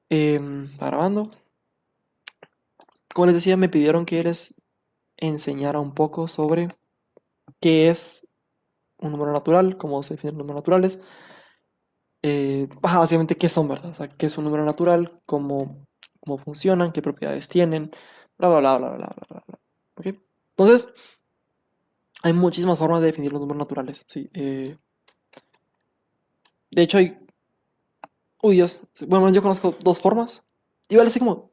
Está grabando. Como les decía, me pidieron que les enseñara un poco sobre qué es un número natural, cómo se definen los números naturales. Básicamente qué son, ¿verdad? O sea, qué es un número natural, cómo funcionan, qué propiedades tienen, bla, bla, bla, bla, bla, bla, bla, bla. ¿Ok? Entonces, hay muchísimas formas de definir los números naturales. Sí, de hecho, hay. Uy, Dios. Bueno, yo conozco dos formas. Igual así como.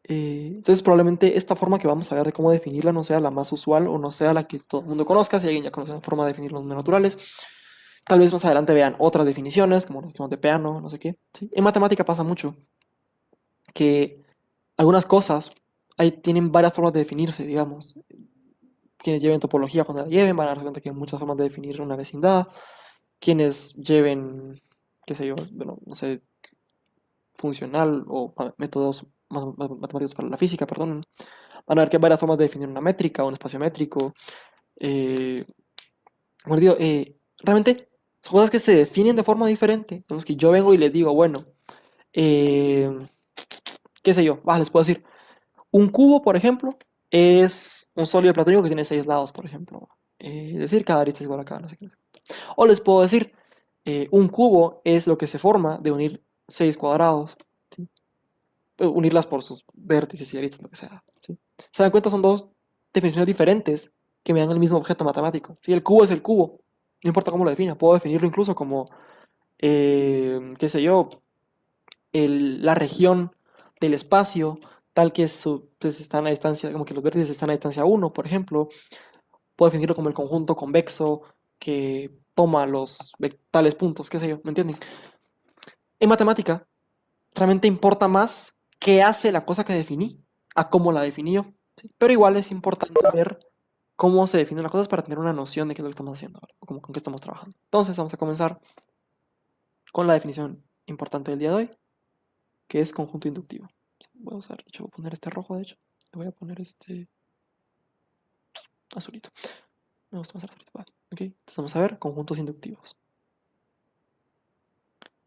Entonces probablemente esta forma que vamos a ver de cómo definirla no sea la más usual o no sea la que todo el mundo conozca, si alguien ya conoce una forma de definir los números naturales. Tal vez más adelante vean otras definiciones, como los de Peano, no sé qué. ¿Sí? En matemática pasa mucho que algunas cosas ahí tienen varias formas de definirse, digamos. Quienes lleven topología cuando la lleven van a darse cuenta que hay muchas formas de definir una vecindad. Quienes lleven, qué sé yo, bueno, no sé, funcional o métodos matemáticos para la física, perdón, van a ver que hay varias formas de definir una métrica, un espacio métrico. Eh, como digo, realmente son cosas que se definen de forma diferente. Entonces, que yo vengo y les digo, bueno, eh, qué sé yo, les puedo decir, un cubo, por ejemplo, es un sólido platónico que tiene 6 lados, por ejemplo. Es decir, cada arista es igual a cada no sé qué. O les puedo decir, un cubo es lo que se forma de unir 6 cuadrados, ¿sí? Unirlas por sus vértices y aristas, lo que sea, ¿sí? ¿Se dan cuenta? Son dos definiciones diferentes que me dan el mismo objeto matemático. ¿Sí? El cubo es el cubo, no importa cómo lo defina. Puedo definirlo incluso como, qué sé yo, la región del espacio, tal que pues, están a distancia, como que los vértices están a distancia uno, por ejemplo. Puedo definirlo como el conjunto convexo que toma los tales puntos, qué sé yo, ¿me entienden? En matemática, realmente importa más qué hace la cosa que definí a cómo la definí yo, ¿sí? Pero igual es importante ver cómo se definen las cosas para tener una noción de qué es lo que estamos haciendo, ¿verdad? O con qué estamos trabajando. Entonces vamos a comenzar con la definición importante del día de hoy, que es conjunto inductivo. Voy a usar, de hecho, voy a poner este rojo, de hecho. Le voy a poner este azulito. Me gusta más el azulito. Vale. Ok, entonces vamos a ver conjuntos inductivos.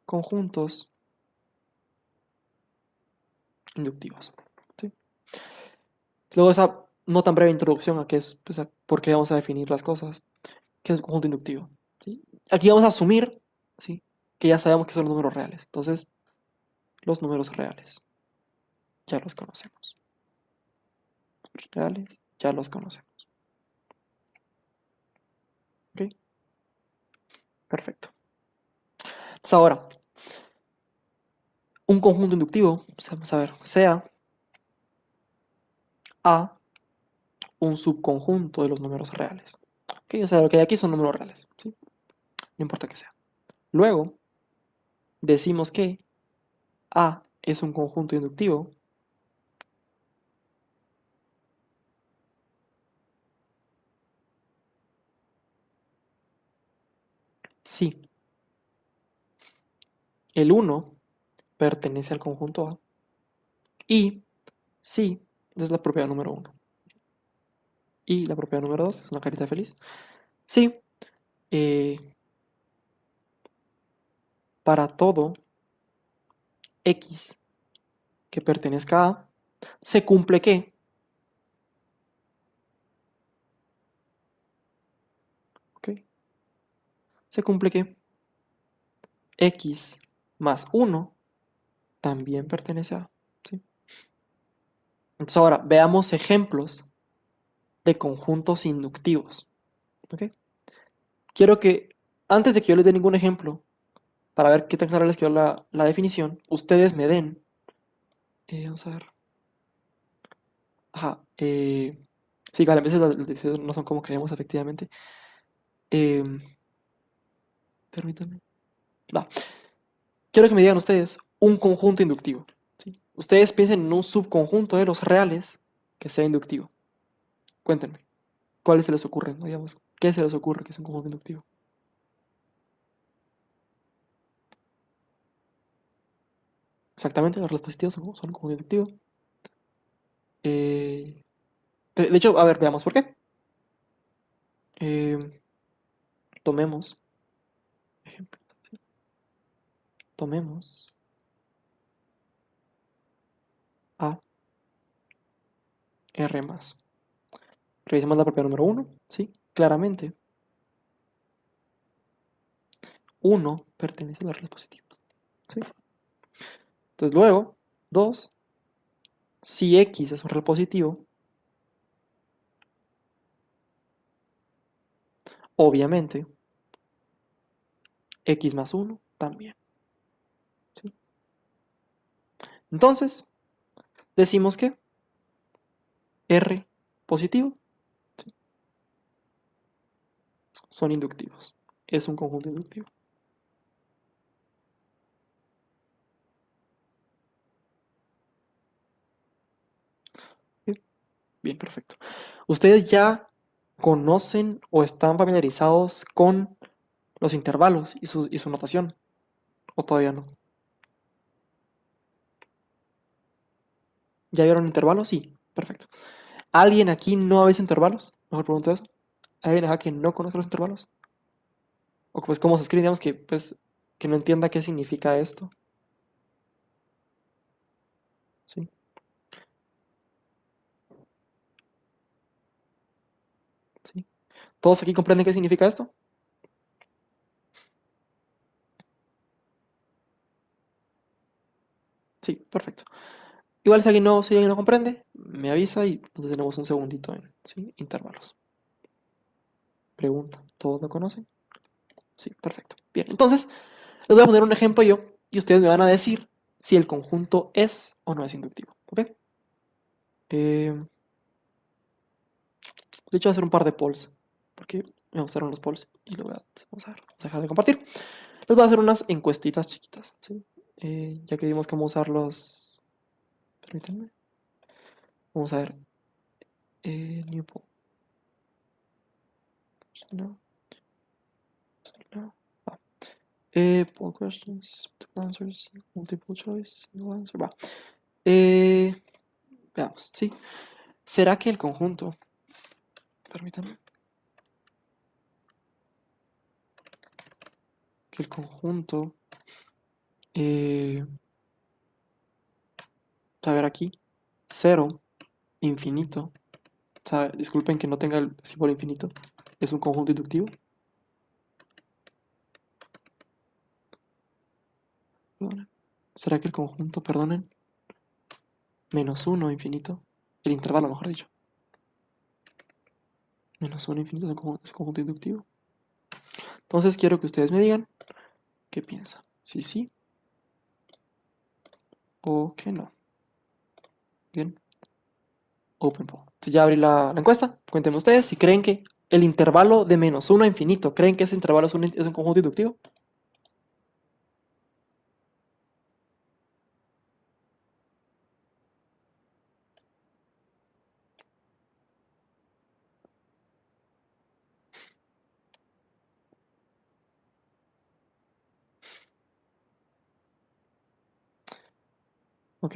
Conjuntos inductivos. ¿Sí? Luego esa no tan breve introducción a qué es, pues, a por qué vamos a definir las cosas. ¿Qué es un conjunto inductivo? ¿Sí? Aquí vamos a asumir, ¿sí?, que ya sabemos que son los números reales. Entonces, los números reales ya los conocemos. Reales ya los conocemos. ¿Ok? Perfecto. Entonces ahora, un conjunto inductivo, pues vamos a ver, sea A un subconjunto de los números reales. ¿Ok? O sea, lo que hay aquí son números reales. ¿Sí? No importa que sea. Luego, decimos que A es un conjunto inductivo si el uno pertenece al conjunto A y si es la propiedad número uno. Y la propiedad número 2 es una carita feliz. Si eh, para todo X que pertenezca a A se cumple que, ¿ok? Se cumple que X más uno también pertenece a A. ¿Sí? Entonces ahora veamos ejemplos de conjuntos inductivos. ¿Ok? Quiero que, antes de que yo les dé ningún ejemplo, para ver qué tan clara les quedó la definición, ustedes me den. Vamos a ver. Ajá. Sí, que a veces las definiciones no son como creemos efectivamente. Eh, Permítanme. Va. Quiero que me digan ustedes un conjunto inductivo. ¿Sí? Ustedes piensen en un subconjunto de los reales que sea inductivo. Cuéntenme. ¿Cuáles se les ocurren? Digamos, ¿qué se les ocurre que es un conjunto inductivo? Exactamente, los reales positivos son un conjunto inductivo. Eh, de hecho, a ver, veamos por qué. Eh, Tomemos ejemplo. Tomemos a R más. Revisemos la propiedad número 1, ¿sí? Claramente, 1 pertenece a las reales positivas, ¿sí? Entonces luego, 2, si X es un real positivo, obviamente, X más 1 también, ¿sí? Entonces, decimos que R positivo, ¿sí?, son inductivos. Es un conjunto inductivo. Bien, bien, perfecto. ¿Ustedes ya conocen o están familiarizados con los intervalos y su notación? ¿O todavía no? ¿Ya vieron intervalos? Sí, perfecto. ¿Alguien aquí no ha visto intervalos? Mejor pregunto eso. ¿Alguien acá que no conoce los intervalos? O pues cómo se escribe, digamos que pues que no entienda qué significa esto. ¿Sí? ¿Sí? ¿Todos aquí comprenden qué significa esto? Sí, perfecto. Igual si alguien no comprende, me avisa y entonces tenemos un segundito en, ¿sí?, intervalos. Pregunta, ¿todos lo conocen? Sí, perfecto. Bien, entonces les voy a poner un ejemplo yo y ustedes me van a decir si el conjunto es o no es inductivo. ¿Ok? Eh, de hecho, voy a hacer un par de polls porque me gustaron los polls y lo voy a, vamos a ver, vamos a dejar de compartir. Les voy a hacer unas encuestitas chiquitas, ¿sí? Ya que vimos cómo usar los... Permítanme. Vamos a ver. New poll. No, no. Va. Poll questions, multiple answers, multiple choice, single answer. Va. Veamos, ¿sí? ¿Será que el conjunto... Permítanme. Que el conjunto... a ver aquí. 0, infinito. O sea, disculpen que no tenga el símbolo infinito. Es un conjunto inductivo. Perdonen. ¿Será que el conjunto, perdonen, -1 infinito, el intervalo mejor dicho, -1 infinito es un conjunto inductivo? Entonces quiero que ustedes me digan qué piensan. Si sí o que no. Bien. Open poll. Entonces ya abrí la encuesta. Cuéntenme ustedes si creen que el intervalo de -1 a infinito, ¿creen que ese intervalo es un conjunto inductivo? Ok.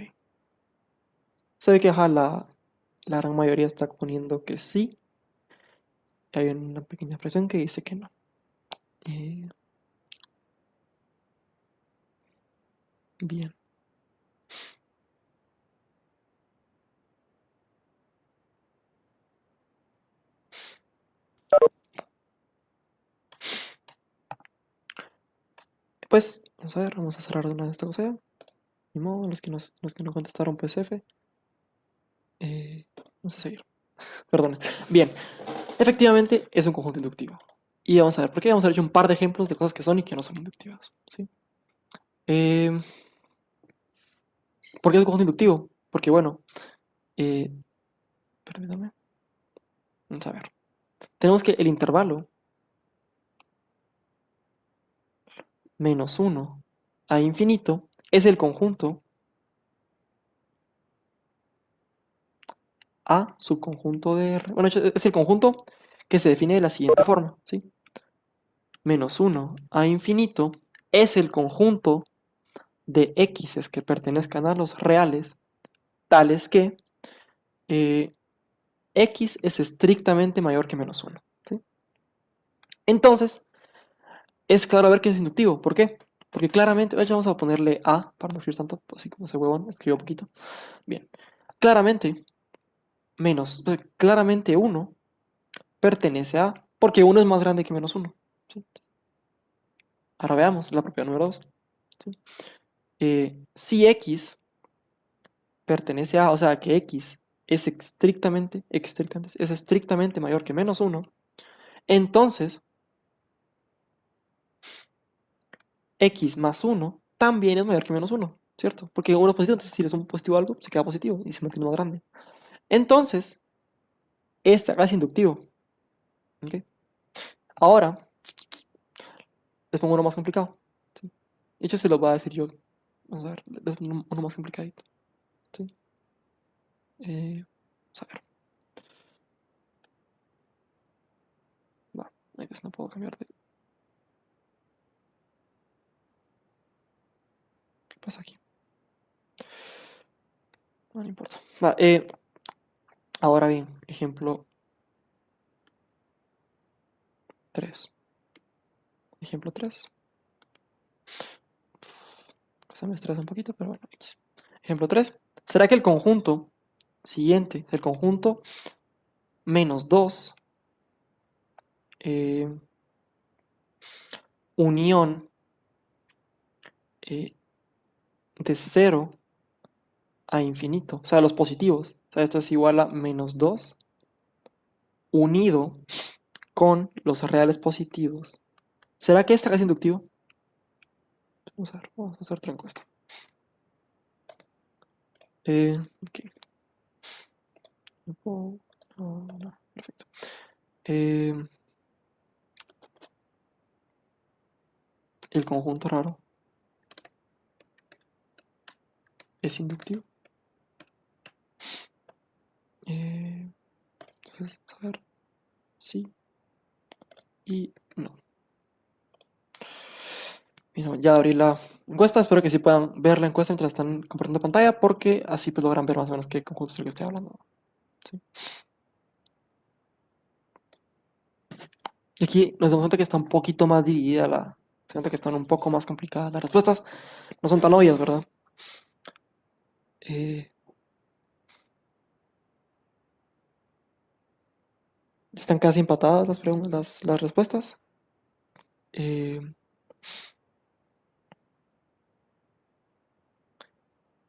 Se ve que la gran mayoría está poniendo que sí. Hay una pequeña fracción que dice que no. Eh, bien. Pues, vamos a ver, vamos a cerrar de una de esta cosa. Ni modo, los que no contestaron, pues F. Vamos a seguir. Perdón. Bien. Efectivamente, es un conjunto inductivo. Y vamos a ver, ¿por qué? Vamos a ver un par de ejemplos de cosas que son y que no son inductivas. ¿Sí? Eh, ¿Por qué es un conjunto inductivo? Porque, bueno, eh, permítame. Vamos a ver. Tenemos que el intervalo -1 a infinito es el conjunto A subconjunto de R. Bueno, es el conjunto que se define de la siguiente forma, ¿sí? -1 a infinito es el conjunto de x's que pertenezcan a los reales, tales que x es estrictamente mayor que -1, ¿sí? Entonces, es claro ver que es inductivo. ¿Por qué? Porque claramente, de hecho vamos a ponerle A para no escribir tanto, así como ese huevón, escribo poquito. Bien, claramente, claramente 1 pertenece a, porque 1 es más grande que menos 1. ¿Sí? Ahora veamos la propiedad número 2. ¿Sí? Si X pertenece a, o sea que X es estrictamente mayor que menos 1, entonces X más 1 también es mayor que menos 1, ¿cierto? Porque 1 es positivo, entonces si le sumo positivo a algo, se queda positivo y se mantiene más grande. Entonces, este acá es inductivo. ¿Ok? Ahora, les pongo uno más complicado. ¿Sí? De hecho, se lo voy a decir yo. Vamos a ver, les pongo uno más complicadito. ¿Sí? Vamos a ver. Va, ahí pues no puedo cambiar de... ¿Qué pasa aquí? No importa. Va, ahora bien, ejemplo 3. Ejemplo 3. Cosa me estresa un poquito, pero bueno, X. Ejemplo 3. ¿Será que el conjunto siguiente, el conjunto menos 2, eh, unión eh, de 0 a infinito, o sea, los positivos, o sea, esto es igual a menos 2 unido con los reales positivos? ¿Será que esta es inductivo? Vamos a ver, vamos a hacer otra encuesta. Ok. No, perfecto. El conjunto raro es inductivo. Entonces, a ver, sí y no. Mira, ya abrí la encuesta, espero que sí puedan ver la encuesta mientras están compartiendo pantalla, porque así pues logran ver más o menos qué conjunto es el que estoy hablando. ¿Sí? Y aquí nos damos cuenta que está un poquito más dividida se cuenta que están un poco más complicadas. Las respuestas no son tan obvias, ¿verdad? Eh, están casi empatadas las respuestas. Eh,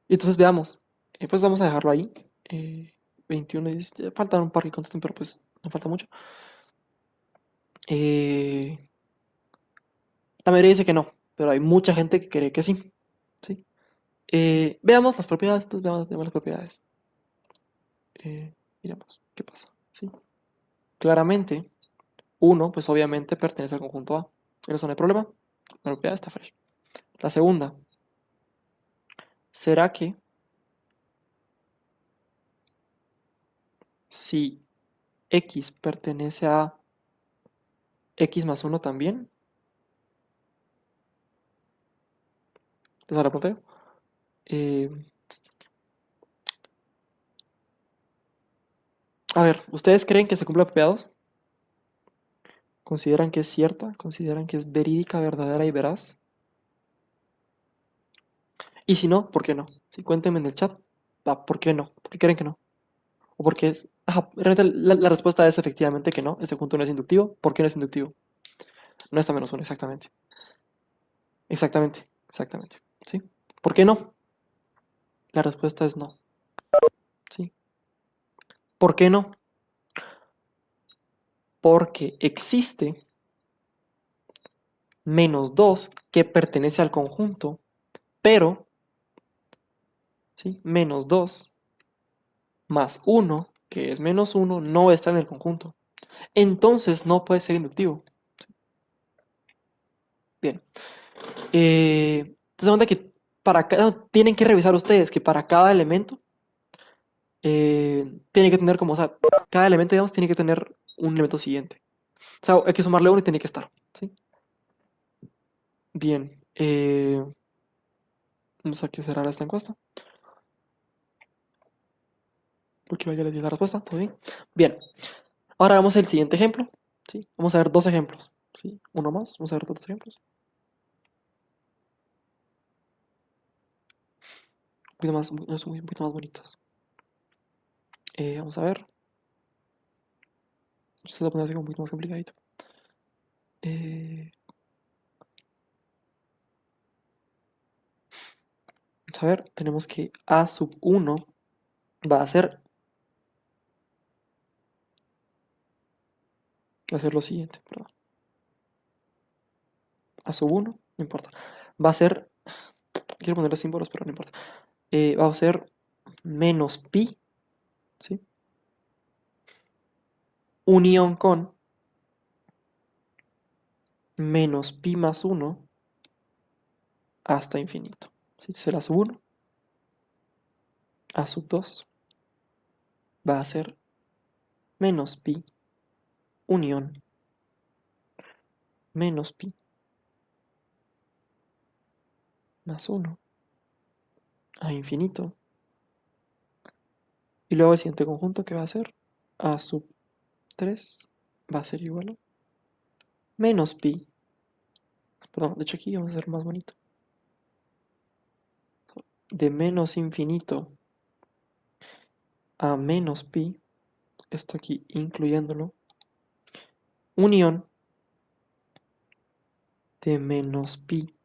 y entonces veamos. Pues vamos a dejarlo ahí. 21 y faltan un par que contesten, pero pues no falta mucho. Eh, la mayoría dice que no, pero hay mucha gente que cree que sí. ¿Sí? Veamos las propiedades, entonces veamos las propiedades. Miramos qué pasa. ¿Sí? Claramente, 1, pues obviamente pertenece al conjunto A. En eso no hay problema. La propiedad está fresh. La segunda, ¿será que si X pertenece a X más 1 también? Esa la planteo. Eh, a ver, ¿ustedes creen que se cumple la propiedad 2? ¿Consideran que es cierta? ¿Consideran que es verídica, verdadera y veraz? Y si no, ¿por qué no? Sí, cuéntenme en el chat. ¿Por qué no? ¿Por qué creen que no? ¿O porque es...? Ajá, realmente la respuesta es efectivamente que no. Este conjunto no es inductivo. ¿Por qué no es inductivo? No está menos 1, exactamente. Exactamente, exactamente. ¿Sí? ¿Por qué no? La respuesta es no. ¿Sí? ¿Por qué no? Porque existe menos 2 que pertenece al conjunto, pero, ¿sí? Menos 2 más 1, que es menos 1, no está en el conjunto. Entonces no puede ser inductivo. Bien. Te das cuenta que tienen que revisar ustedes que para cada elemento tiene que tener como, o sea, cada elemento, digamos, tiene que tener un elemento siguiente. O sea, hay que sumarle uno y tiene que estar. ¿Sí? Bien. Vamos a que cerrar esta encuesta. Porque vaya les di la respuesta, ¿todo bien? Bien. Ahora vamos al siguiente ejemplo. ¿Sí? Vamos a ver dos ejemplos. ¿Sí? Uno más. Vamos a ver dos ejemplos. un poquito más bonitos. Vamos a ver. Se lo voy a poner así como un poquito más complicadito. Vamos a ver, tenemos que A sub 1 va a ser lo siguiente, perdón. A sub 1, no importa. Va a ser, quiero ponerle símbolos, pero no importa. Va a ser menos pi, ¿sí? Unión con menos pi más 1 hasta infinito. ¿Sí? Será sub 1. A sub 2 va a ser menos pi unión menos pi más 1 a infinito. Y luego el siguiente conjunto que va a ser A sub 3 va a ser igual a menos pi. Perdón, de hecho aquí vamos a hacer más bonito. De menos infinito a menos pi, esto aquí incluyéndolo, unión de menos pi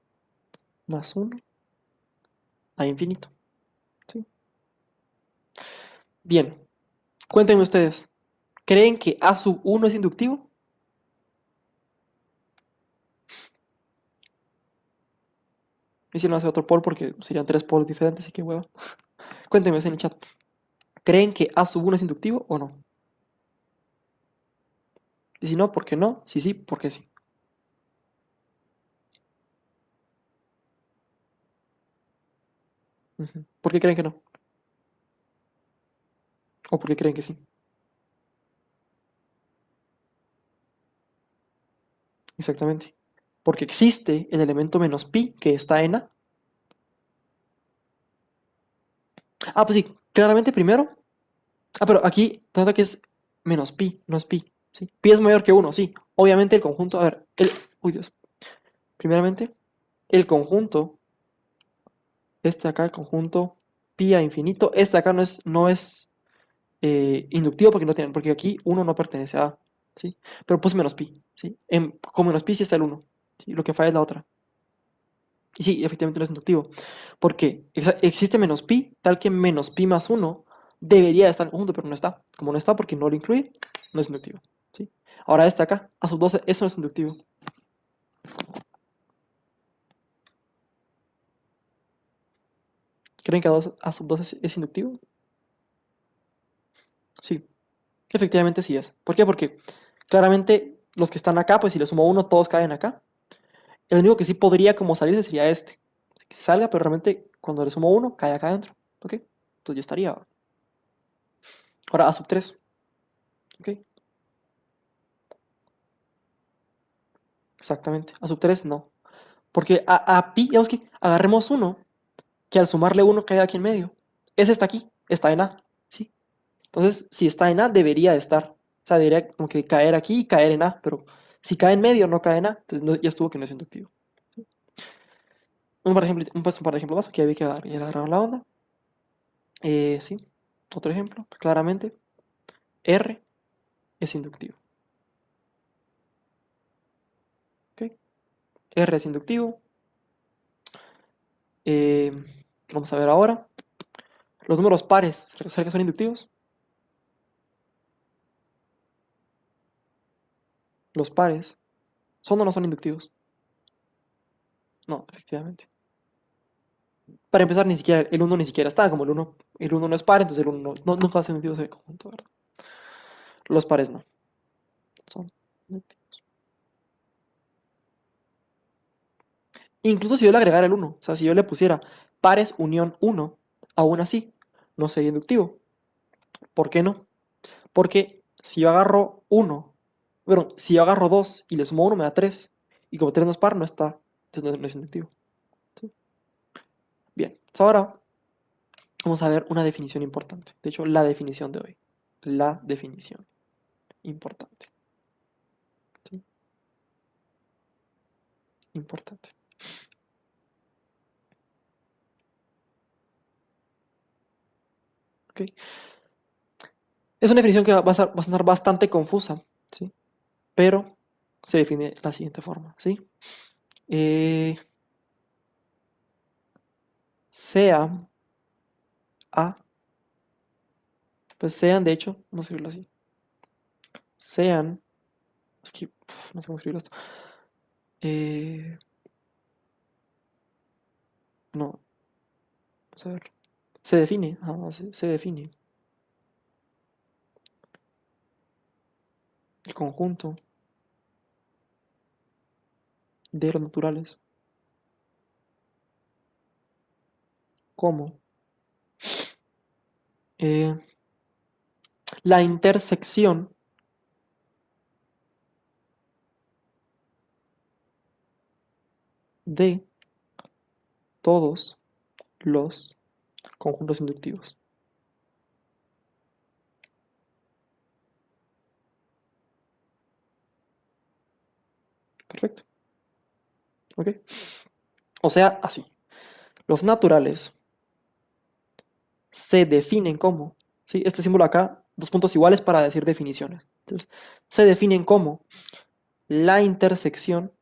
más 1 a infinito. ¿Sí? Bien, cuéntenme ustedes, ¿creen que A sub 1 es inductivo? Y si no hace otro pol porque serían 3 polos diferentes, así que hueva. Cuéntenme en el chat, ¿creen que A sub 1 es inductivo o no? Y si no, ¿por qué no? Si sí, ¿por qué sí? ¿Por qué creen que no? ¿O por qué creen que sí? Exactamente. Porque existe el elemento menos pi que está en A. Ah, pues sí, claramente primero. Ah, pero aquí trata que es menos pi, no es pi. ¿Sí? Pi es mayor que 1, sí. Obviamente el conjunto, a ver, uy Dios. Primeramente, el conjunto, este acá, el conjunto pi a infinito, este acá no es inductivo porque no tiene, porque aquí 1 no pertenece a A, ¿sí? Pero puse menos pi, ¿sí? Con menos pi sí está el 1, ¿sí? Lo que falla es la otra. Y sí, efectivamente no es inductivo. Porque existe menos pi, tal que menos pi más 1 debería estar en conjunto, pero no está. Como no está porque no lo incluye, no es inductivo. ¿Sí? Ahora este acá, a sub 12, eso no es inductivo. ¿Creen que a sub 12 es inductivo? Sí, efectivamente sí es. ¿Por qué? Porque claramente los que están acá, pues si le sumo 1, todos caen acá. El único que sí podría como salirse sería este. Que salga, pero realmente cuando le sumo 1, cae acá adentro. ¿Ok? Entonces ya estaría. Ahora a sub 3. ¿Ok? Exactamente. A sub 3 no. Porque a pi, digamos que agarremos uno, que al sumarle uno caiga aquí en medio. Ese está aquí, está en A, ¿sí? Entonces, si está en A, debería estar. O sea, debería como que caer aquí y caer en A, pero si cae en medio, no cae en A, entonces ya estuvo que no es inductivo. Un par de ejemplos más, que ya vi que ya agarraron la onda. Sí, otro ejemplo, pues claramente, R es inductivo. ¿Ok? R es inductivo. Eh, Vamos a ver ahora. Los números pares, ¿sabes que son inductivos? Los pares, ¿son o no son inductivos? No, efectivamente. Para empezar, ni siquiera el uno ni siquiera está, como el uno no es par, entonces el uno no va a ser inductivo ese conjunto, ¿verdad? Los pares no, son inductivos. Incluso si yo le agregara el uno, o sea, si yo le pusiera pares unión uno, aún así, no sería inductivo. ¿Por qué no? Porque si yo agarro uno, bueno, si yo agarro 2 y le sumo uno me da 3, y como 3 no es par, no está, entonces no es inductivo. ¿Sí? Bien, entonces ahora vamos a ver una definición importante. De hecho, la definición de hoy. La definición importante. ¿Sí? Importante. ¿ok? Es una definición que va a sonar bastante confusa, ¿sí? Pero se define de la siguiente forma, ¿sí? Eh, sea A, pues sean, de hecho, vamos a escribirlo así. Sean, es que no sé cómo escribirlo esto. No, vamos a ver. Se define, se define el conjunto de los naturales como eh, la intersección de todos los conjuntos inductivos. Perfecto. ¿Ok? O sea, así. Los naturales se definen como, ¿sí? Este símbolo acá, dos puntos iguales para decir definiciones. Entonces, se definen como la intersección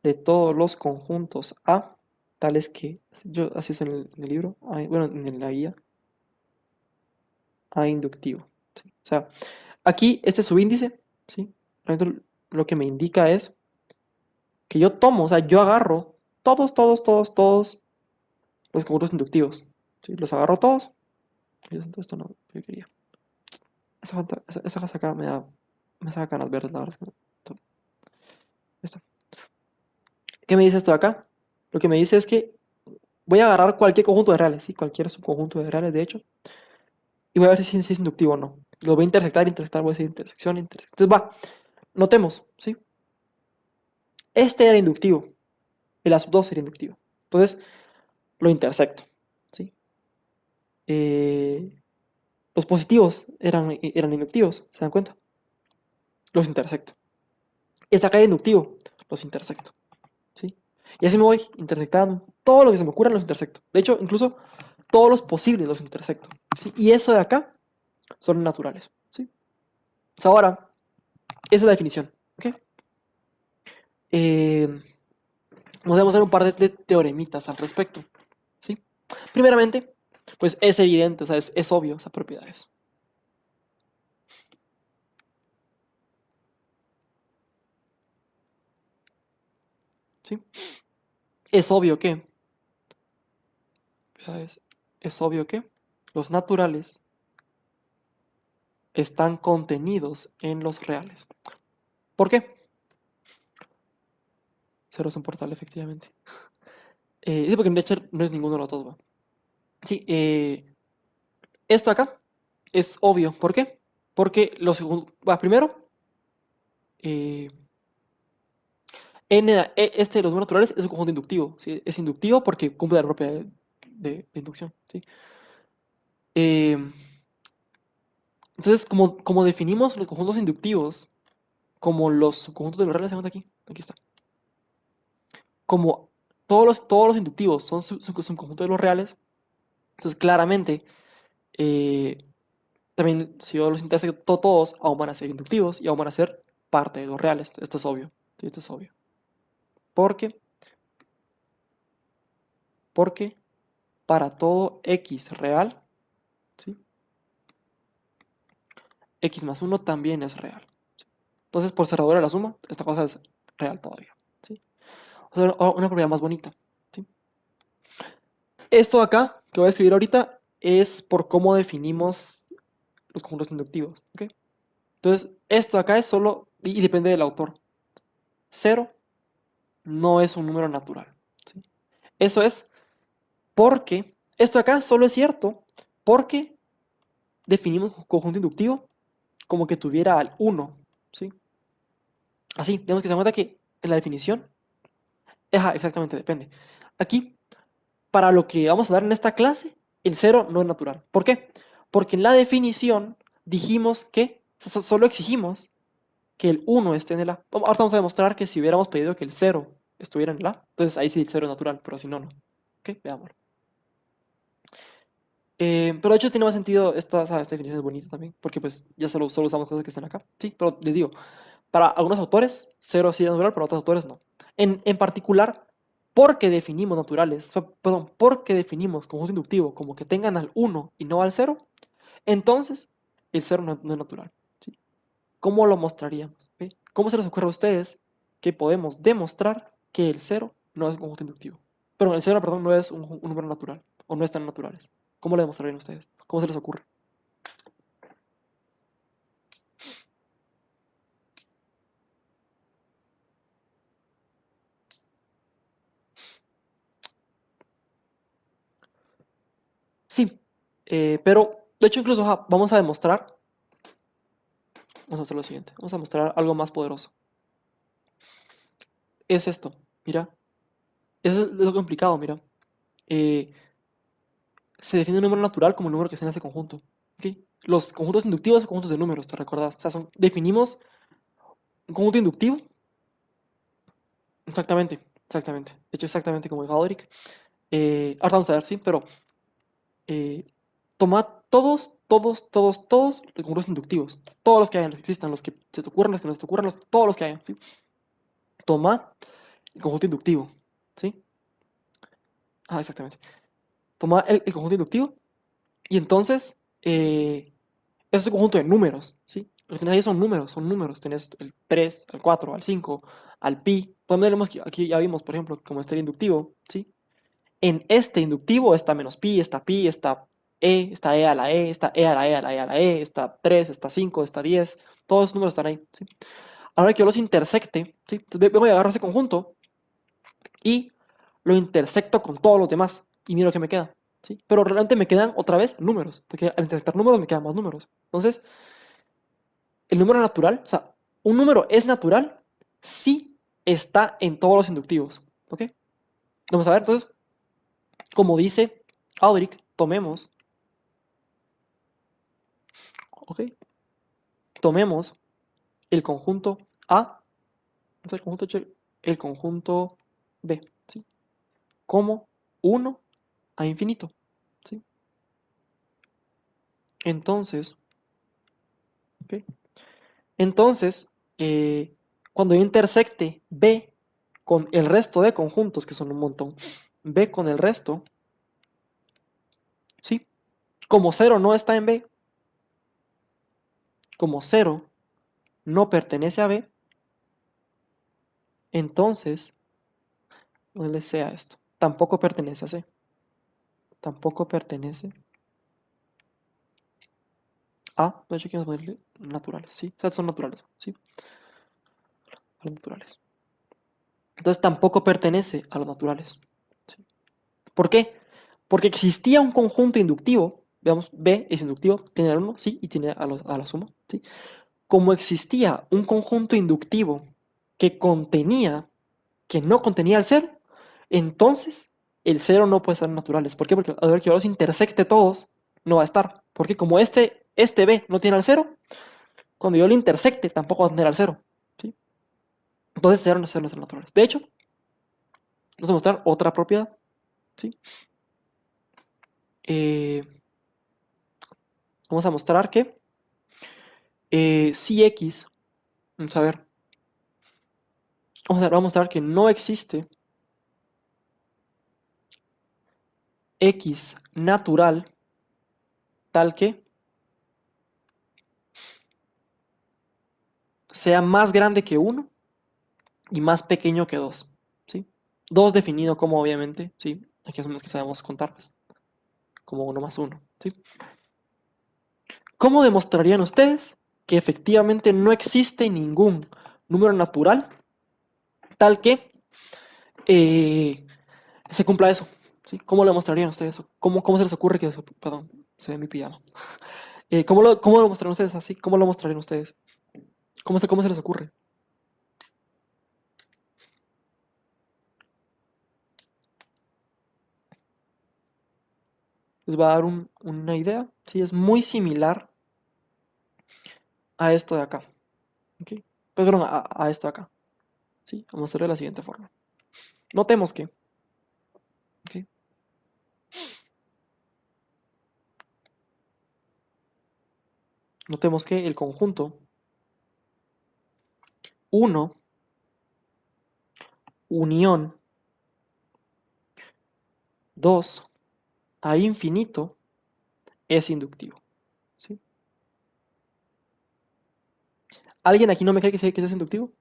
de todos los conjuntos A, tales que, yo, así es en el libro, bueno, en la guía, A inductivo. ¿Sí? O sea, aquí este subíndice, ¿sí? Realmente lo que me indica es que yo tomo, o sea, yo agarro todos los conjuntos inductivos. ¿Sí? Los agarro todos. Y esto no, yo quería. Esa casa acá me saca ganas verdes, la verdad. Esto. ¿Qué me dice esto de acá? Lo que me dice es que voy a agarrar cualquier conjunto de reales, ¿sí? Cualquier subconjunto de reales, de hecho, y voy a ver si es inductivo o no. Lo voy a intersectar, voy a decir intersección. Entonces va, notemos, ¿sí? Este era inductivo, el A2 era inductivo. Entonces, lo intersecto, ¿sí? Eh, los positivos eran inductivos, ¿se dan cuenta? Los intersecto. Este acá era inductivo, los intersecto, ¿sí? Y así me voy intersectando. Todo lo que se me ocurra los intersecto. De hecho, incluso todos los posibles los intersecto, ¿sí? Y eso de acá son naturales, ¿sí? Pues ahora, esa es la definición, ¿ok? Eh, Vamos a hacer un par de teoremitas al respecto, ¿sí? Primeramente, pues es evidente, o sea, es obvio esas propiedades. ¿Sí? Es obvio que, es obvio que los naturales están contenidos en los reales. ¿Por qué? Cero es un portal, efectivamente. Sí, porque de hecho no es ninguno de los dos, ¿va? Sí, esto acá es obvio. ¿Por qué? Porque los segundos. Primero, eh, este de los números naturales es un conjunto inductivo. ¿Sí? Es inductivo porque cumple la propiedad de inducción. ¿Sí? Eh, entonces, como definimos los conjuntos inductivos como los subconjuntos de los reales, aquí está. Como todos los inductivos son subconjuntos de los reales, entonces claramente eh, también si yo los intersecto todos, aún van a ser inductivos y aún van a ser parte de los reales. Esto es obvio. ¿Sí? Esto es obvio. Porque, porque para todo x real, ¿sí? X más 1 también es real. ¿Sí? Entonces, por cerradura de la suma, esta cosa es real todavía. ¿Sí? O sea, una propiedad más bonita. ¿Sí? Esto de acá, que voy a escribir ahorita, es por cómo definimos los conjuntos inductivos. ¿Ok? Entonces, esto de acá es solo, y depende del autor. 0 no es un número natural. ¿Sí? Eso es porque, esto de acá solo es cierto porque definimos un conjunto inductivo como que tuviera al 1. ¿Sí? Así, tenemos que se cuenta que en la definición, exactamente, depende. Aquí, para lo que vamos a dar en esta clase, el 0 no es natural. ¿Por qué? Porque en la definición dijimos que, solo exigimos que el 1 esté en el A. Ahora vamos a demostrar que si hubiéramos pedido que el 0 estuviera en el A, entonces ahí sí el 0 es natural, pero si no, no. ¿Ok? Veámoslo. Pero de hecho tiene más sentido esta definición es bonita también, porque pues ya solo usamos cosas que están acá. Sí, pero les digo, para algunos autores, cero sí es natural, para otros autores no. En particular, porque definimos naturales, perdón, porque definimos conjunto inductivo como que tengan al uno y no al cero, entonces el cero no es natural. ¿Sí? ¿Cómo lo mostraríamos? ¿Ve? ¿Cómo se les ocurre a ustedes que podemos demostrar que el cero no es un conjunto inductivo? Pero el cero, perdón, no es un número natural, o no están naturales. ¿Cómo lo demostrarían ustedes? ¿Cómo se les ocurre? Sí, pero de hecho incluso vamos a demostrar, vamos a hacer lo siguiente, vamos a mostrar algo más poderoso. Es esto, mira, eso es lo complicado, mira. Eh, Se define un número natural como el número que está en ese conjunto. ¿Ok? Los conjuntos inductivos son conjuntos de números, ¿te recordás? O sea, definimos un conjunto inductivo. Exactamente, exactamente. De hecho, exactamente como dijo Aldrich. Ahora vamos a ver, sí, pero eh, toma todos los conjuntos inductivos. Todos los que hayan, los que existan, los que se te ocurran, los que no se te ocurran, todos los que hayan. ¿Sí? Toma el conjunto inductivo. ¿Sí? Ah, exactamente. Toma el conjunto inductivo y entonces es un conjunto de números. ¿Sí? Lo que tenés ahí son números. Tenés el 3 al 4 al 5 al pi. Ponemos aquí ya vimos, por ejemplo, como este inductivo. ¿Sí? En este inductivo está menos pi, está e a la e, está e a la e a la e a la e, está 3, está 5, está 10. Todos esos números están ahí. ¿Sí? Ahora que yo los intersecte, ¿sí? Entonces vengo y agarro ese conjunto y lo intersecto con todos los demás y miro qué me queda. ¿Sí? Pero realmente me quedan otra vez números, porque al intersectar números me quedan más números. Entonces, el número natural, o sea, un número es natural si está en todos los inductivos. ¿Ok? Vamos a ver, entonces, como dice Aldrich, tomemos, ¿ok? Tomemos el conjunto A, el conjunto H, el conjunto B, ¿sí? Como 1 a infinito, ¿sí? Entonces, ¿ok? Entonces, cuando yo intersecte B con el resto de conjuntos, que son un montón, B con el resto, ¿sí? Como 0 no está en B, como 0 no pertenece a B, entonces, no le sea esto, tampoco pertenece a C, tampoco pertenece a, de hecho quiero ponerle naturales, ¿sí? O sea, son naturales, ¿sí? A los naturales. Entonces tampoco pertenece a los naturales. ¿Sí? ¿Por qué? Porque existía un conjunto inductivo, veamos, B es inductivo, tiene al 1, sí, y tiene a la suma, ¿sí? Como existía un conjunto inductivo que contenía, que no contenía el cero, entonces el cero no puede ser naturales. ¿Por qué? Porque a ver que yo los intersecte todos, no va a estar. Porque como este B no tiene al cero, cuando yo lo intersecte tampoco va a tener al cero. ¿Sí? Entonces cero no es naturales. De hecho, vamos a mostrar otra propiedad. ¿Sí? Eh, Vamos a mostrar que si x, vamos a ver, vamos a mostrar que no existe x natural tal que sea más grande que 1 y más pequeño que 2. ¿Sí? 2 definido como obviamente, ¿sí? Aquí son los que sabemos contar, pues, como 1 más 1. ¿Sí? ¿Cómo demostrarían ustedes que efectivamente no existe ningún número natural tal que se cumpla eso? ¿Sí? ¿Cómo lo demostrarían ustedes eso? ¿Cómo se les ocurre que eso? Perdón, se ve mi pijama. ¿Cómo lo mostrarían ustedes así? ¿Cómo lo mostrarían ustedes? ¿Cómo se les ocurre? Les va a dar una idea. Sí, es muy similar a esto de acá. ¿Ok? Perdón, a esto de acá. ¿Sí? Vamos a hacerlo de la siguiente forma. Notemos que, ¿ok? notemos que el conjunto 1 unión 2 a infinito es inductivo, ¿sí? ¿Alguien aquí no me cree que que es inductivo?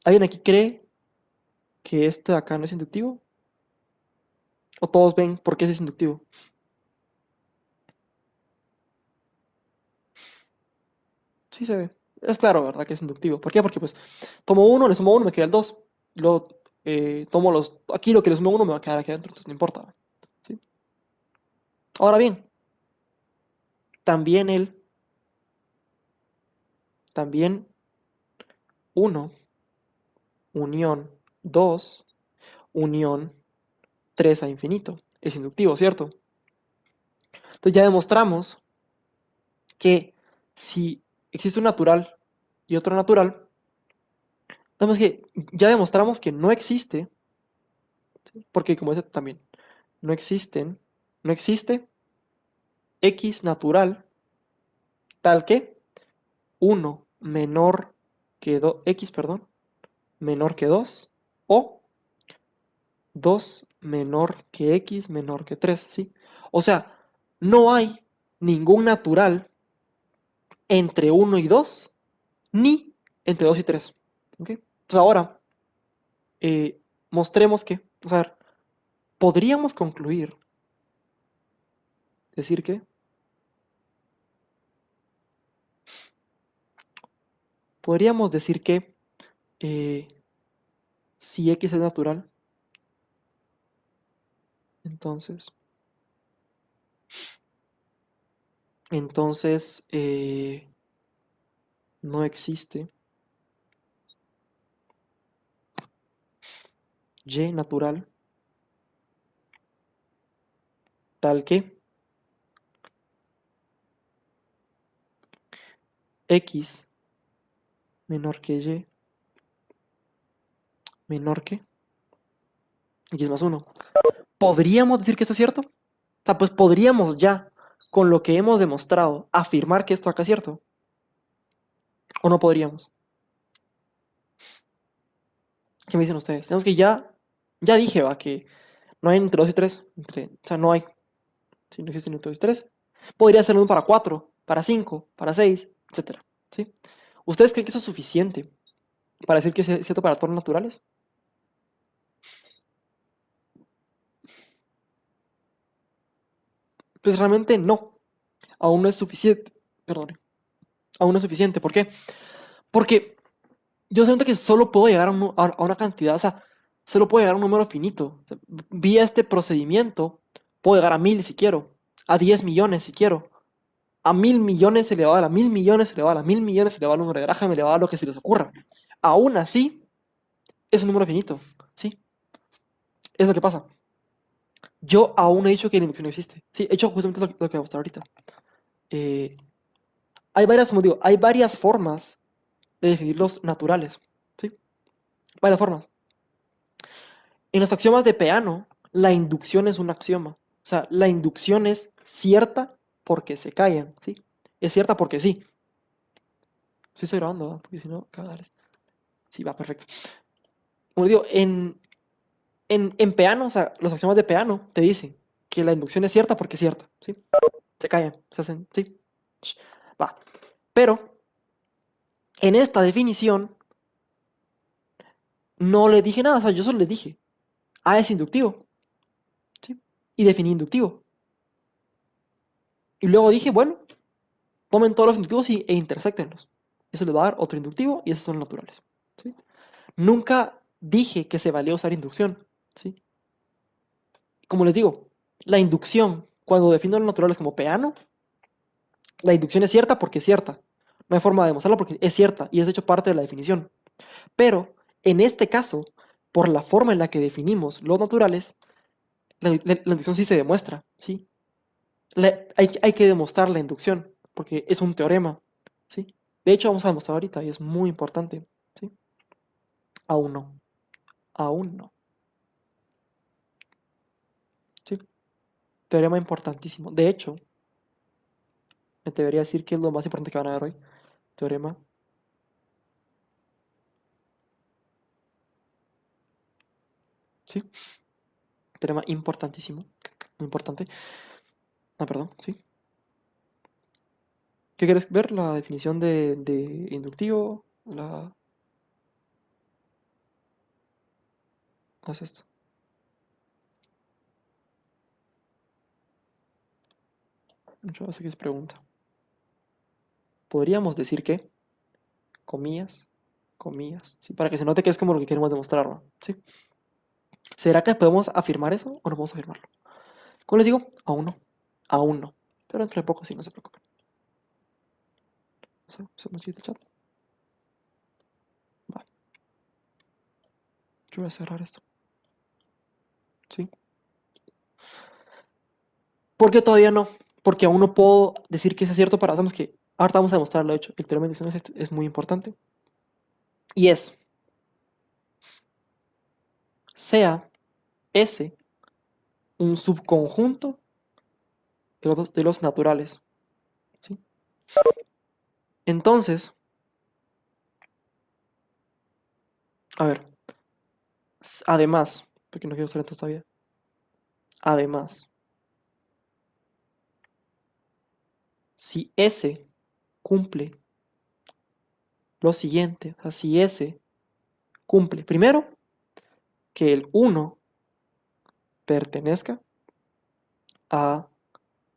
¿Alguien aquí cree que este de acá no es inductivo? ¿O todos ven por qué ese es inductivo? Sí se ve. Es claro, ¿verdad? Que es inductivo. ¿Por qué? Porque pues tomo uno, le sumo uno, me queda el 2. Luego tomo los... Aquí lo que le sumo uno me va a quedar aquí adentro, entonces no importa. ¿Sí? Ahora bien, también también uno unión 2 unión 3 a infinito. Es inductivo, ¿cierto? Entonces ya demostramos que si existe un natural y otro natural, nada más que ya demostramos que no existe, porque como dice también, no existen, no existe x natural tal que uno menor que 2, x, perdón, menor que 2 o 2 menor que x menor que 3, ¿sí? O sea, no hay ningún natural entre uno y 2 ni entre 2 y 3, ¿ok? Entonces ahora, mostremos que, o sea, podríamos concluir, decir que, podríamos decir que eh, si x es natural, entonces, entonces no existe y natural tal que x menor que y menor que x más uno. ¿Podríamos decir que esto es cierto? O sea, pues podríamos ya, con lo que hemos demostrado, afirmar que esto acá es cierto. ¿O no podríamos? ¿Qué me dicen ustedes? Tenemos que ya dije, va, que no hay entre 2 y 3. O sea, no hay. Si no existen entre 2 y 3. Podría ser 1 para 4, para 5, para 6, etcétera. ¿Sí? ¿Ustedes creen que eso es suficiente para decir que es cierto para todos los naturales? Pues realmente no. Aún no es suficiente. Perdón. Aún no es suficiente. ¿Por qué? Porque yo siento que solo puedo llegar a una cantidad, o sea, solo puedo llegar a un número finito. O sea, vía este procedimiento, puedo llegar a 1000 si quiero, a 10 millones si quiero, a 1000 millones elevado a la 1000 millones elevado a la 1000 millones elevado al número de Graham elevado a lo que se les ocurra. Aún así, es un número finito, ¿sí? Es lo que pasa. Yo aún he dicho que la inducción no existe. Sí, he hecho justamente lo que voy a mostrar ahorita. Eh, hay varias, como digo, hay varias formas de definir los naturales, ¿sí? Varias formas. En los axiomas de Peano, la inducción es un axioma. O sea, la inducción es cierta porque se callan, ¿sí? Es cierta porque sí. Sí estoy grabando, ¿verdad? Porque si no, cagares. Sí, va, perfecto. Como digo, en Peano, o sea, los axiomas de Peano te dicen que la inducción es cierta porque es cierta, ¿sí? Se callan, se hacen, ¿sí? Va. Pero, en esta definición, no les dije nada, o sea, yo solo les dije, A es inductivo, ¿sí? Y definí inductivo. Y luego dije, bueno, tomen todos los inductivos e intersectenlos. Eso les va a dar otro inductivo y esos son naturales, ¿sí? Nunca dije que se valía usar inducción, ¿sí? Como les digo, la inducción, cuando defino los naturales como Peano, la inducción es cierta porque es cierta. No hay forma de demostrarlo porque es cierta y es de hecho parte de la definición. Pero, en este caso, por la forma en la que definimos los naturales, la inducción sí se demuestra, ¿sí? Hay que demostrar la inducción, porque es un teorema, ¿sí? De hecho, vamos a demostrar ahorita y es muy importante, ¿sí? Aún no, aún no, ¿sí? Teorema importantísimo. De hecho, me debería decir qué es lo más importante que van a ver hoy. Teorema. ¿Sí? Teorema importantísimo. Muy importante. Ah, perdón, sí. ¿Qué quieres ver? ¿La definición de inductivo? Haz esto. Yo no sé qué es pregunta. Podríamos decir que, comillas, comillas, ¿sí? Para que se note que es como lo que queremos demostrar, ¿no? ¿Sí? ¿Será que podemos afirmar eso o no podemos afirmarlo? Como les digo, aún no. Aún no. Pero entre poco sí, no se preocupen. Hacemos chiste chat. Va. Yo voy a cerrar esto. ¿Sí? ¿Por qué todavía no? Porque aún no puedo decir que es cierto para... Sabemos que ahorita vamos a demostrarlo, de hecho. El teorema de inducción es muy importante. Y es... Sea S un subconjunto de los naturales. ¿Sí? Entonces... A ver. Además... Porque no quiero estar lento todavía. Además... Si S cumple lo siguiente, o sea, si S cumple, primero, que el 1 pertenezca a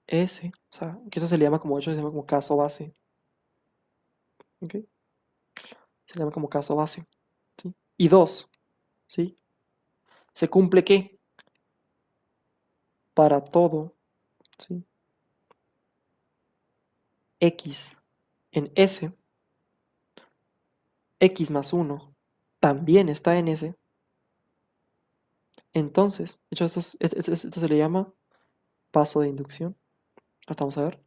S, o sea, que eso se le llama como, de hecho, se llama como caso base, ¿ok? Se llama como caso base, ¿sí? Y 2, ¿sí? Se cumple que para todo, ¿sí? X en S, X más 1 también está en S, entonces, de hecho, esto se le llama paso de inducción. Ahora vamos a ver.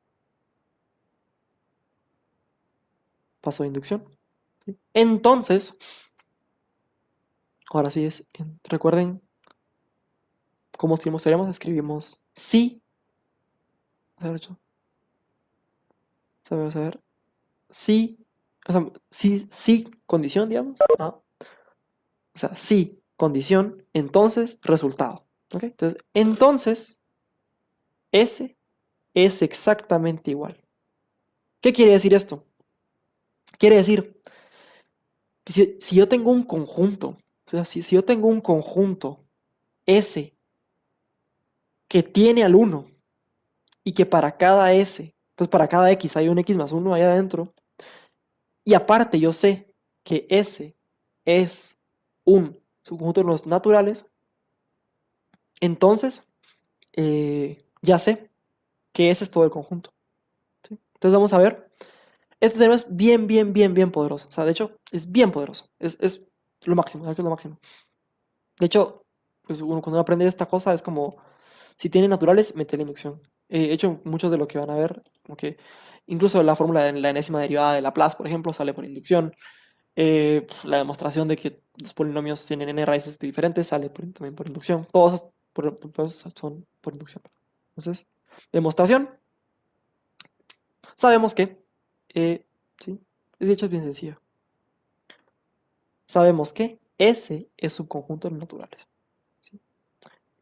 Paso de inducción. ¿Sí? Entonces, ahora sí es. Recuerden cómo escribimos teoremas. Escribimos sí. A ver, a ver. Sí. O sea, sí, sí, condición, digamos. O sea, sí, condición. Entonces, resultado. ¿Ok? Entonces, S es exactamente igual. ¿Qué quiere decir esto? Quiere decir que si yo tengo un conjunto, o sea, si yo tengo un conjunto S que tiene al 1 y que para cada S, pues para cada X hay un X más 1 ahí adentro, y aparte yo sé que S es un subconjunto de los naturales, entonces ya sé que ese es todo el conjunto. ¿Sí? Entonces vamos a ver. Este tema es bien, bien, bien, bien poderoso. O sea, de hecho, es bien poderoso. Es lo máximo, ¿sabes qué es lo máximo? De hecho, pues cuando uno aprende esta cosa es como, si tiene naturales, mete la inducción. De hecho, mucho de lo que van a ver, como que incluso la fórmula de la enésima derivada de Laplace, por ejemplo, sale por inducción. La demostración de que los polinomios tienen n raíces diferentes sale también por inducción. Todos son por inducción. Entonces, demostración. Sabemos que, sí, de hecho es bien sencillo. Sabemos que S es subconjunto de los naturales. ¿Sí?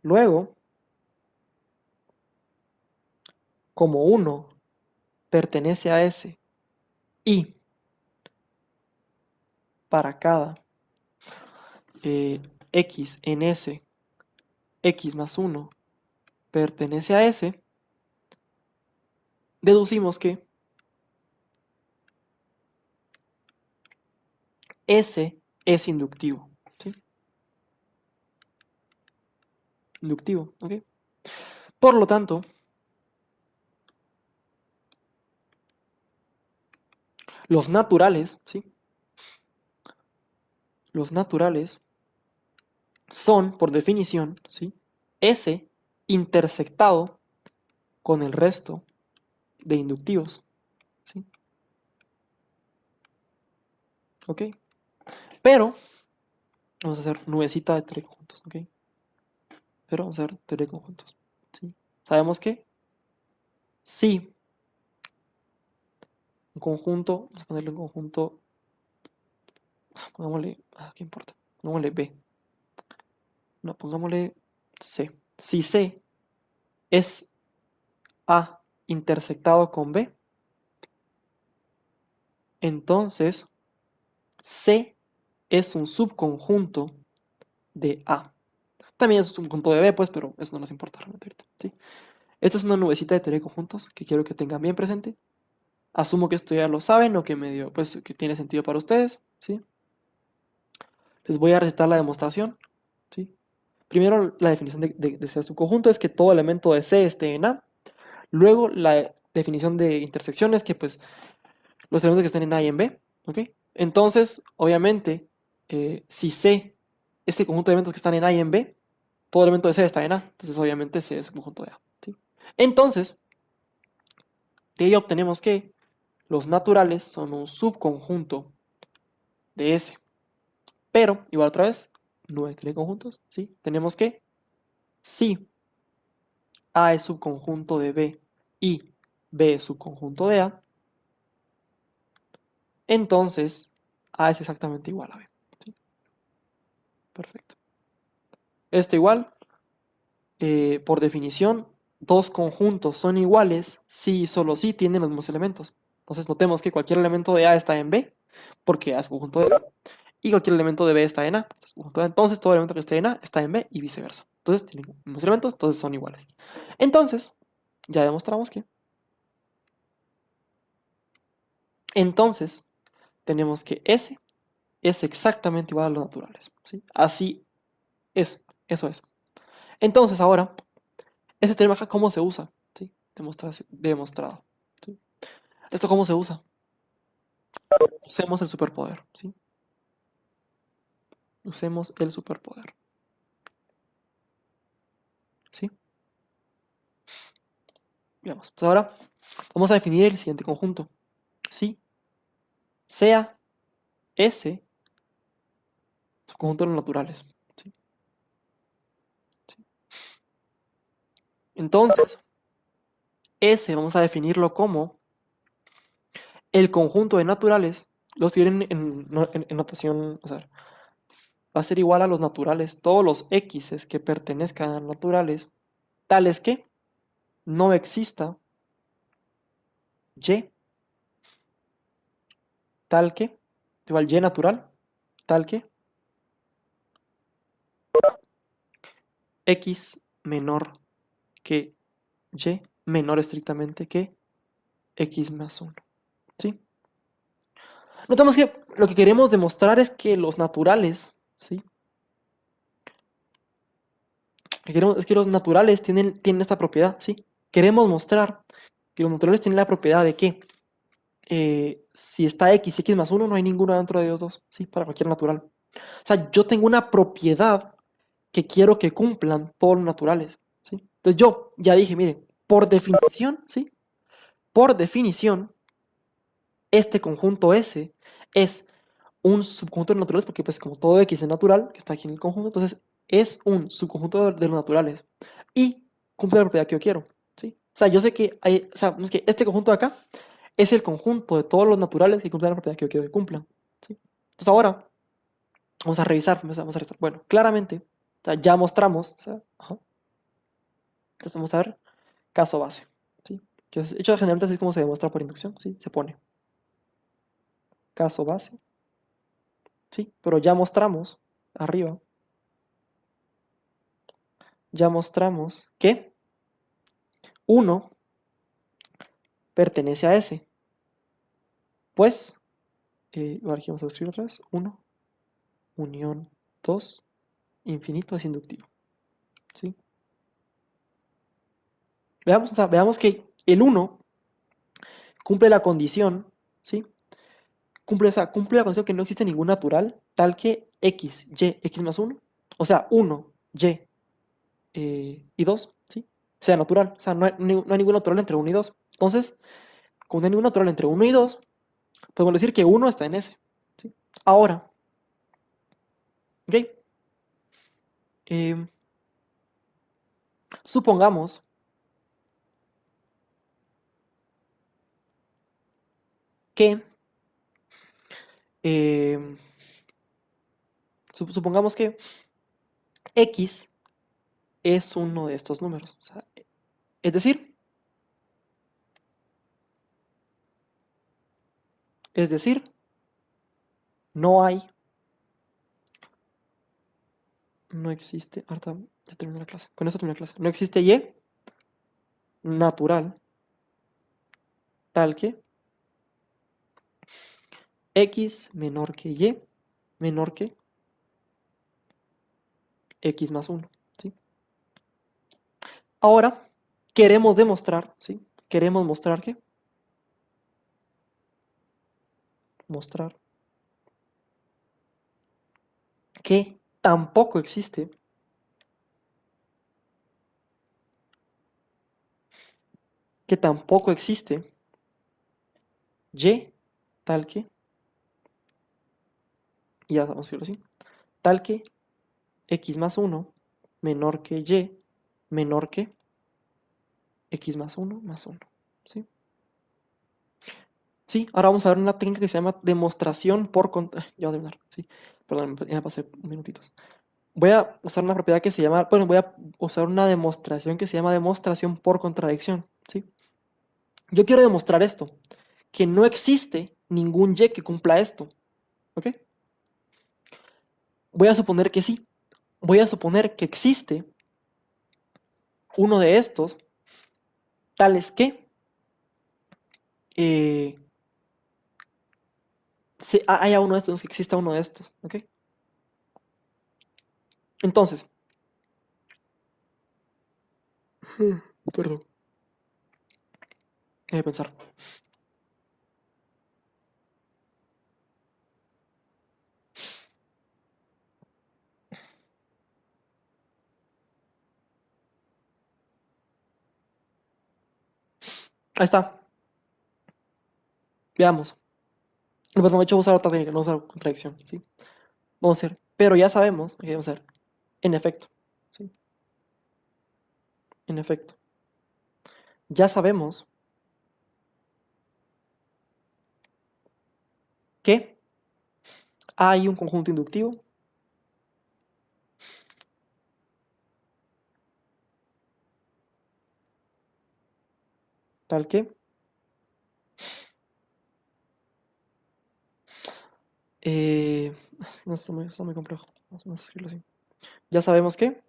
Luego, como 1 pertenece a S y para cada X en S, X más 1 pertenece a S, deducimos que S es inductivo. ¿Sí? Inductivo, ¿ok? Por lo tanto, los naturales, ¿sí? Los naturales son, por definición, ¿sí? S intersectado con el resto de inductivos, ¿sí? ¿Ok? Pero, vamos a hacer nubecita de teleconjuntos, ¿ok? Pero vamos a hacer teleconjuntos, ¿sí? Sabemos que sí un conjunto, vamos a ponerle un conjunto, pongámosle, ¿qué importa? Pongámosle B, no, pongámosle C. Si C es A intersectado con B, entonces C es un subconjunto de A. También es un subconjunto de B, pues, pero eso no nos importa realmente ahorita, ¿sí? Esta es una nubecita de teoría de conjuntos que quiero que tengan bien presente. Asumo que esto ya lo saben o que medio, pues, que tiene sentido para ustedes, ¿sí? Les voy a recitar la demostración, ¿sí? Primero, la definición de ser subconjunto es que todo elemento de C esté en A. Luego, la definición de intersección es que, pues, los elementos que estén en A y en B, ¿ok? Entonces, obviamente, si C, este conjunto de elementos que están en A y en B, todo elemento de C está en A. Entonces, obviamente, C es un conjunto de A, ¿sí? Entonces, de ello obtenemos que los naturales son un subconjunto de S. Pero, igual otra vez, no hay conjuntos, ¿sí? Tenemos que, si A es subconjunto de B y B es subconjunto de A, entonces A es exactamente igual a B, ¿sí? Perfecto. Esto igual, por definición, dos conjuntos son iguales si y solo si tienen los mismos elementos. Entonces notemos que cualquier elemento de A está en B, porque A es conjunto de B, y cualquier elemento de B está en A. Entonces todo elemento que esté en A está en B y viceversa. Entonces tienen los mismos elementos, entonces son iguales. Entonces, ya demostramos que. Entonces, tenemos que S es exactamente igual a los naturales, ¿sí? Así es, eso es. Entonces ahora, ese teorema acá, ¿cómo se usa? ¿Sí? Demostrado. ¿Sí? ¿Esto cómo se usa? Usemos el superpoder, ¿sí? Usemos el superpoder, ¿sí? Veamos. Entonces ahora vamos a definir el siguiente conjunto, ¿sí? Sea S su conjunto de los naturales, ¿sí? ¿Sí? Entonces, S vamos a definirlo como el conjunto de naturales. Los tienen en notación, o sea, va a ser igual a los naturales, todos los x's que pertenezcan a naturales, tales que no exista y, tal que, igual y natural, tal que x menor que y, menor estrictamente que x más 1, ¿sí? Notamos que lo que queremos demostrar es que los naturales, ¿sí? Es que los naturales tienen esta propiedad, ¿sí? Queremos mostrar que los naturales tienen la propiedad de que si está x y x más 1, no hay ninguno dentro de ellos dos, ¿sí? Para cualquier natural. O sea, yo tengo una propiedad que quiero que cumplan todos los naturales, ¿sí? Entonces yo ya dije, miren, por definición, ¿sí? Por definición, este conjunto S es un subconjunto de naturales porque pues como todo X es natural, que está aquí en el conjunto, entonces es un subconjunto de los naturales y cumple la propiedad que yo quiero, ¿sí? O sea, yo sé que o sea, es que este conjunto de acá es el conjunto de todos los naturales que cumplen la propiedad que yo quiero que cumplan, ¿sí? Entonces ahora vamos a revisar, bueno, claramente, o sea, ya mostramos, o sea, ajá. Entonces vamos a ver caso base, ¿sí? Que es, hecho generalmente así es como se demuestra por inducción, ¿sí? Se pone caso base, ¿sí? Pero ya mostramos arriba, ya mostramos que 1 pertenece a S. Pues, ahora aquí vamos a escribir otra vez. 1 unión 2 infinito es inductivo, ¿sí? Veamos, o sea, veamos que el 1 cumple la condición, ¿sí? Cumple la condición que no existe ningún natural tal que x, y, x más 1, o sea, 1, y 2, ¿sí? Sea natural. O sea, no hay ningún natural entre 1 y 2. Entonces, como no hay ningún natural entre 1 y 2, podemos decir que 1 está en S, ¿sí? Ahora, ¿ok? Eh, supongamos que eh, supongamos que X es uno de estos números. O sea, es decir, no hay, no existe, ahorita ya terminé la clase, con eso terminé la clase, no existe Y natural tal que X menor que Y menor que X más 1, ¿sí? Ahora, queremos demostrar, ¿sí? Queremos mostrar que, mostrar que tampoco existe Y tal que, ya vamos a decirlo así, tal que X más 1 menor que Y menor que X más 1 más 1, ¿sí? Sí, ahora vamos a ver una técnica que se llama demostración por ya voy a terminar, sí. Perdón, ya me pasé un minutitos. Voy a usar una propiedad que se llama, bueno, voy a usar una demostración que se llama demostración por contradicción, ¿sí? Yo quiero demostrar esto, que no existe ningún Y que cumpla esto, ¿ok? Voy a suponer que sí. Voy a suponer que existe uno de estos, tales que eh, haya uno de estos, que exista uno de estos, ¿ok? Entonces, perdón, hay que pensar. Ahí está, veamos. Pues no, de hecho, voy a usar otra técnica, no usar contradicción, ¿sí? Vamos a hacer, pero ya sabemos, ok, vamos a ver, en efecto, ¿sí? En efecto, ya sabemos que hay un conjunto inductivo tal que no está muy complejo, vamos a escribirlo así. Ya sabemos que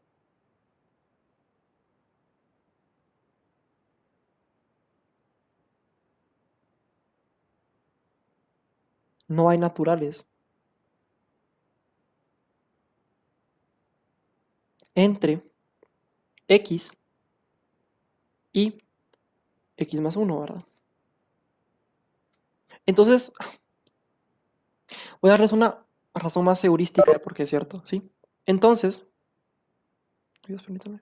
no hay naturales entre X y X más 1, ¿verdad? Entonces, voy a darles una razón más heurística de por qué es cierto, ¿sí? Entonces, Dios, permítame.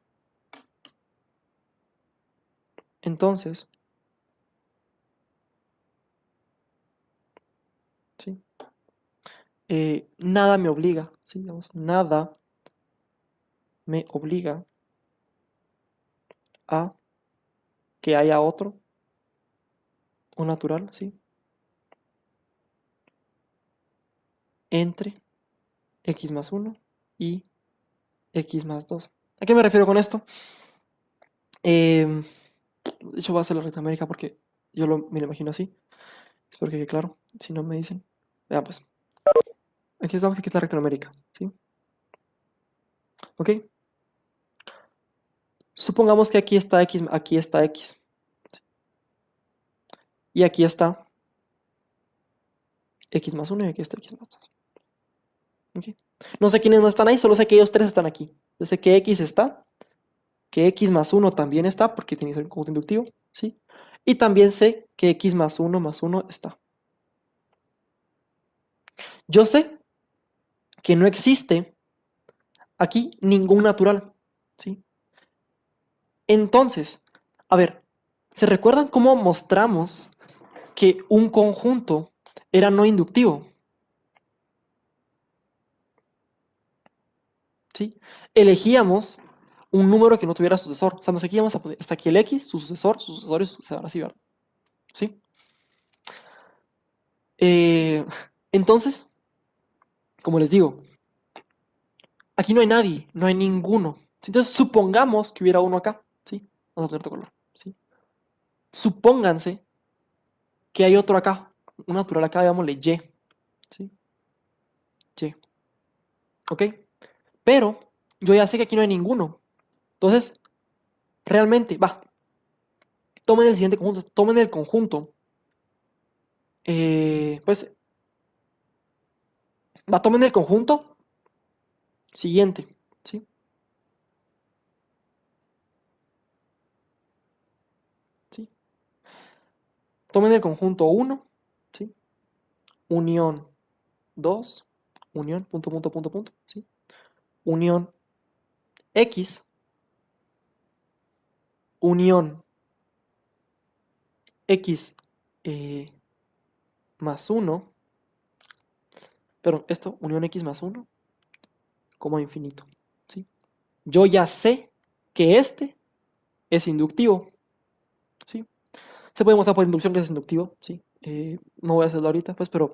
Entonces, ¿sí? Nada me obliga, ¿sí? Digamos, nada me obliga a que haya otro, un natural, ¿sí? Entre X más 1 y X más 2. ¿A qué me refiero con esto? De hecho, voy a hacer la recta numérica porque me lo imagino así. Espero que quede claro. Si no me dicen. Vean pues. Aquí estamos, aquí está la recta numérica, ¿sí? ¿Ok? Supongamos que aquí está X. Y aquí está X más 1 y aquí está X más 2. ¿Ok? No sé quiénes no están ahí, solo sé que ellos tres están aquí. Yo sé que X está, que X más 1 también está, porque tiene que ser un conjunto inductivo, ¿sí? Y también sé que X más 1 está. Yo sé que no existe aquí ningún natural, ¿sí? Entonces, a ver, ¿se recuerdan cómo mostramos que un conjunto era no inductivo? ¿Sí? Elegíamos un número que no tuviera sucesor. O sea, aquí vamos a poner hasta aquí el X, su sucesor y su sucesor, así, ¿verdad? ¿Sí? Eh, entonces, como les digo, aquí no hay nadie, no hay ninguno. Entonces, supongamos que hubiera uno acá, ¿sí? Vamos a poner otro color, ¿sí? Supónganse que hay otro acá, un natural acá, digámosle Y, ¿sí? Y, ¿ok? Pero yo ya sé que aquí no hay ninguno. Entonces, realmente, va, tomen el siguiente conjunto, tomen el conjunto, pues, va, tomen el conjunto siguiente, ¿sí? ¿Sí? Tomen el conjunto uno, ¿sí? Unión 2, unión, punto, punto, punto, punto, ¿sí? Unión X, unión X más uno, pero esto, unión X más uno, como infinito, ¿sí? Yo ya sé que este es inductivo, ¿sí? Se puede mostrar por inducción que es inductivo, ¿sí? No voy a hacerlo ahorita, pues, pero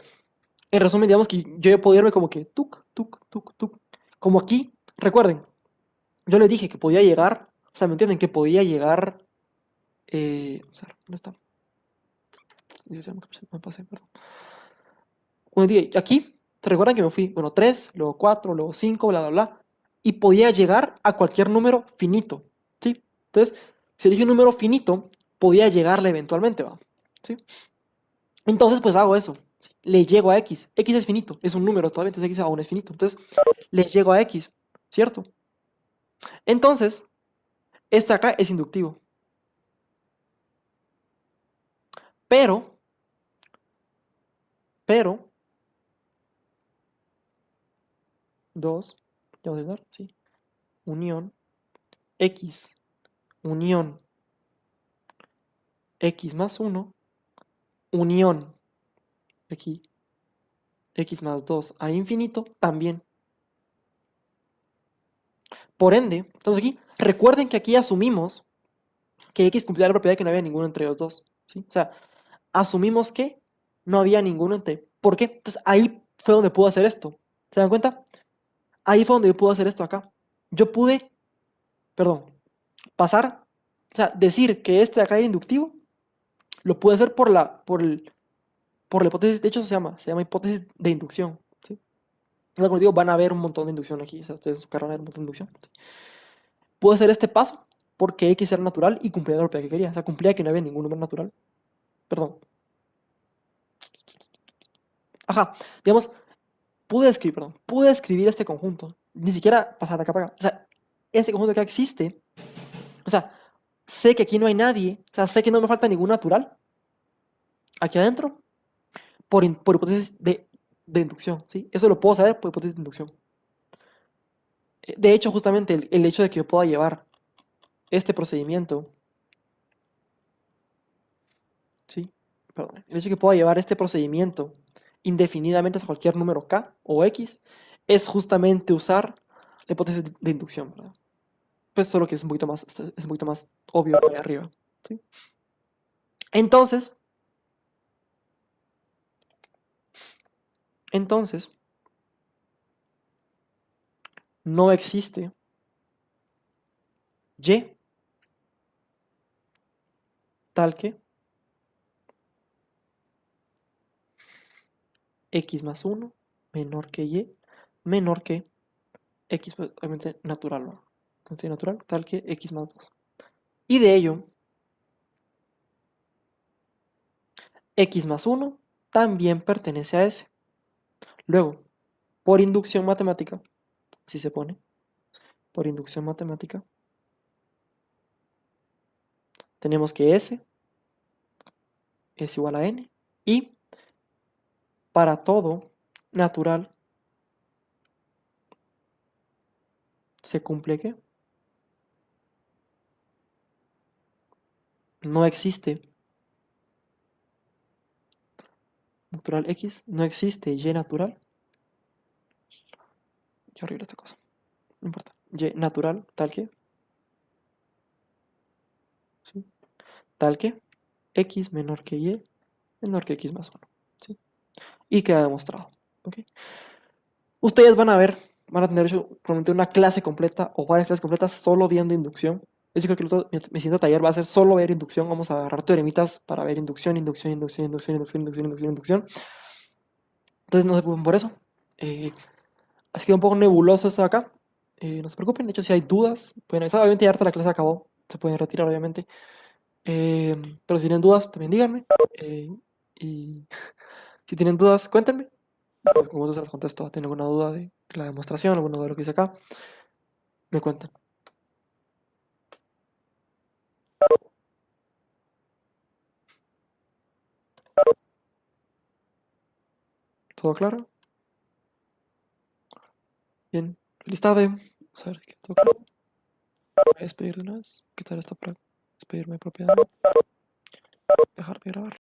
en resumen, digamos que yo ya podía irme como que tuk, tuk, tuk, tuk. Como aquí, recuerden, yo les dije que podía llegar, o sea, ¿me entienden? Que podía llegar, vamos a ver, ¿dónde está? Me pasé, perdón. Bueno, aquí, ¿te recuerdan que me fui? Bueno, 3, luego 4, luego 5, bla, bla, bla. Y podía llegar a cualquier número finito, ¿sí? Entonces, si elige un número finito, podía llegarle eventualmente, ¿va? ¿Sí? Entonces, pues hago eso. Le llego a X. X es finito, es un número todavía, entonces X aún es finito. Entonces, le llego a X, ¿cierto? Entonces, este acá es inductivo. Pero, pero, 2, ¿ya vamos a ayudar? Sí. Unión, X, unión, X más uno, unión, aquí, X más 2 a infinito, también. Por ende, estamos aquí. Recuerden que aquí asumimos que X cumplía la propiedad de que no había ninguno entre los dos, ¿sí? O sea, asumimos que no había ninguno entre. ¿Por qué? Entonces ahí fue donde pude hacer esto. ¿Se dan cuenta? Ahí fue donde yo pude hacer esto acá. Yo pude, perdón, pasar, o sea, decir que este de acá era inductivo, lo pude hacer por la hipótesis, de hecho se llama hipótesis de inducción, ¿sí? Y como digo, van a ver un montón de inducción aquí, o sea, ustedes en su carrera van a ver un montón de inducción, ¿sí? Pude hacer este paso porque X era natural y cumplía la propiedad que quería, o sea, cumplía que no había ningún número natural, perdón, ajá, digamos, pude escribir este conjunto, ni siquiera pasar de acá para acá, o sea, este conjunto que existe, o sea, sé que aquí no hay nadie, o sea, sé que no me falta ningún natural aquí adentro por hipótesis de inducción, ¿sí? Eso lo puedo saber por hipótesis de inducción. De hecho, justamente el hecho de que yo pueda llevar este procedimiento, ¿sí? Perdón, el hecho de que pueda llevar este procedimiento indefinidamente hasta cualquier número k o x es justamente usar la hipótesis de inducción, ¿verdad? Pues solo que es un poquito más obvio ahí arriba, ¿sí? Entonces, entonces, no existe y tal que x más uno menor que y menor que x, pues, obviamente natural, ¿no? Cantidad natural, tal que x más 2. Y de ello, x más uno también pertenece a S. Luego, por inducción matemática, si se pone, por inducción matemática, tenemos que S es igual a N. Y para todo natural se cumple que no existe natural X, no existe Y natural. Qué horrible esta cosa. No importa. Y natural, tal que, ¿sí? Tal que X menor que Y menor que X más uno, ¿sí? y queda demostrado. ¿Ok? Ustedes van a tener hecho probablemente una clase completa o varias clases completas solo viendo inducción. De hecho, creo que mi siguiente taller va a ser solo ver inducción. Vamos a agarrar teoremitas para ver inducción, inducción, inducción, inducción, inducción, inducción, inducción, inducción. Entonces no se preocupen por eso. Ha sido un poco nebuloso esto de acá. No se preocupen, de hecho, si hay dudas, pueden avisar. Obviamente ya harta la clase acabó. Se pueden retirar, obviamente. Pero si tienen dudas, también díganme. Y si tienen dudas, cuéntenme. Como yo se las contesto, ¿tienen alguna duda de la demostración, alguna duda de lo que hice acá? Me cuentan. ¿Todo claro? Bien. Feliz tarde. Vamos a ver qué todo claro. Voy a despedir de una vez. ¿Qué tal esta para despedirme propiedad? Dejar de grabar.